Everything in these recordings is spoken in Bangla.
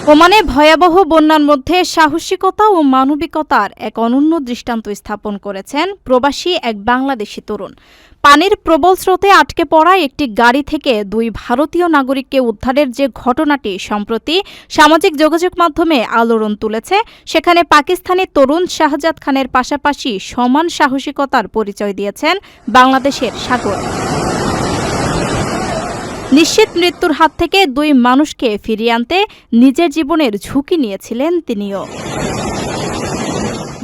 ওমানে ভয়াবহ বন্যার মধ্যে সাহসিকতা ও মানবিকতার এক অনন্য দৃষ্টান্ত স্থাপন করেছেন প্রবাসী এক বাংলাদেশি তরুণ। পানির প্রবল স্রোতে আটকে পড়া একটি গাড়ি থেকে দুই ভারতীয় নাগরিককে উদ্ধারের যে ঘটনাটি সম্প্রতি সামাজিক যোগাযোগ মাধ্যমে আলোড়ন তুলেছে, সেখানে পাকিস্তানি তরুণ শাহজাদ খানের পাশাপাশি সমান সাহসিকতার পরিচয় দিয়েছেন বাংলাদেশের সাগর। নিশ্চিত মৃত্যুর হাত থেকে দুই মানুষকে ফিরিয়ে আনতে নিজের জীবনের ঝুঁকি নিয়েছিলেন তিনিও।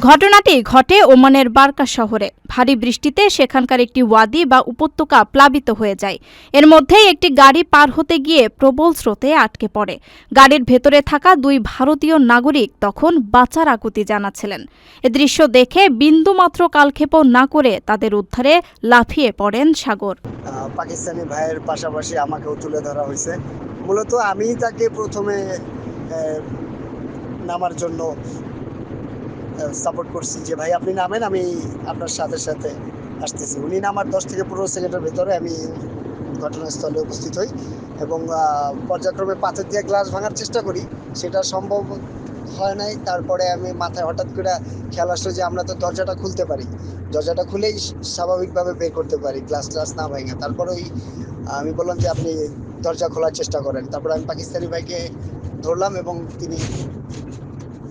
ঘটনাটি ঘটে ওমানের বারকা শহরে। ভারী বৃষ্টিতে সেখানকার একটি ওয়াদি বা উপত্যকা প্লাবিত হয়ে যায়। এর মধ্যেই একটি গাড়ি পার হতে গিয়ে প্রবল স্রোতে আটকে পড়ে। গাড়ির ভেতরে থাকা দুই ভারতীয় নাগরিক তখন বাঁচার আকুতি জানাচ্ছিলেন। এ দৃশ্য দেখে বিন্দুমাত্র কালক্ষেপণ না করে তাদের উদ্ধারে লাফিয়ে পড়েন সাগর। পাকিস্তানি ভাইয়ের পাশাপাশি আমাকেও তুলে ধরা হয়েছে। মূলত আমি তাকে প্রথমে নামার জন্য সাপোর্ট করছি যে ভাই আপনি নামেন, আমি আপনার সাথে সাথে আসতেছি। উনি নামার 10 থেকে 15 সেকেন্ডের ভেতরে আমি ঘটনাস্থলে উপস্থিত হই এবং পর্যায়ক্রমে পাথর দিয়ে গ্লাস ভাঙার চেষ্টা করি, সেটা সম্ভব হয় নাই। তারপরে আমি মাথায় হঠাৎ করে খেয়াল আসলো যে আমরা তো দরজাটা খুলতে পারি, দরজাটা খুলেই স্বাভাবিকভাবে বের করতে পারি, গ্লাস না ভাঙা। তারপরে আমি বললাম যে আপনি দরজা খোলার চেষ্টা করেন। তারপরে আমি পাকিস্তানি ভাইকে ধরলাম এবং তিনি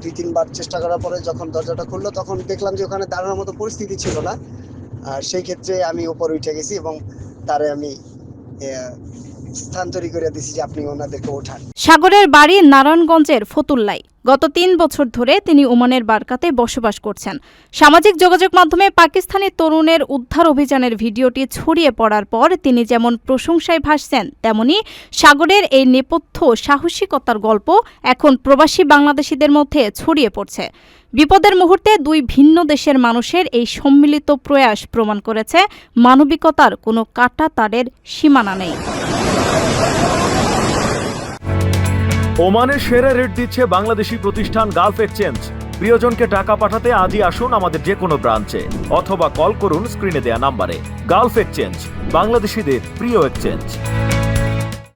2-3 বার চেষ্টা করার পরে যখন দরজাটা খুললো তখন দেখলাম যে ওখানে দাঁড়ানোর মতো পরিস্থিতি ছিল না। আর সেই ক্ষেত্রে আমি উপরে উঠে গেছি এবং তারে আমি স্থানান্তরিত করে দিয়েছি যে আপনি ওনাদেরকে ওঠান। সাগরের বাড়ি নারায়ণগঞ্জের ফতুল্লায়। গত 3 বছর ধরে তিনি ওমানের বারকাতে বসবাস করছেন। সামাজিক যোগাযোগ মাধ্যমে পাকিস্তানি তরুণের উদ্ধার অভিযানের ভিডিওটি ছড়িয়ে পড়ার পর তিনি যেমন প্রশংসায় ভাসছেন, তেমনি সাগরের এই নেপথ্য সাহসিকতার গল্প এখন প্রবাসী বাংলাদেশিদের মধ্যে ছড়িয়ে পড়ছে। বিপদের মুহূর্তে দুই ভিন্ন দেশের মানুষের এই সম্মিলিত প্রয়াস প্রমাণ করেছে মানবিকতার কোনো কাঁটাতারের সীমানা নেই। ওমানের সেরা রেট দিচ্ছে বাংলাদেশি প্রতিষ্ঠান গালফ এক্সচেঞ্জ। প্রিয়জনকে টাকা পাঠাতে আজই আসুন আমাদের যে কোনো ব্রাঞ্চে অথবা কল করুন স্ক্রিনে দেয়া নাম্বারে। গালফ এক্সচেঞ্জ, বাংলাদেশিদের প্রিয় এক্সচেঞ্জ।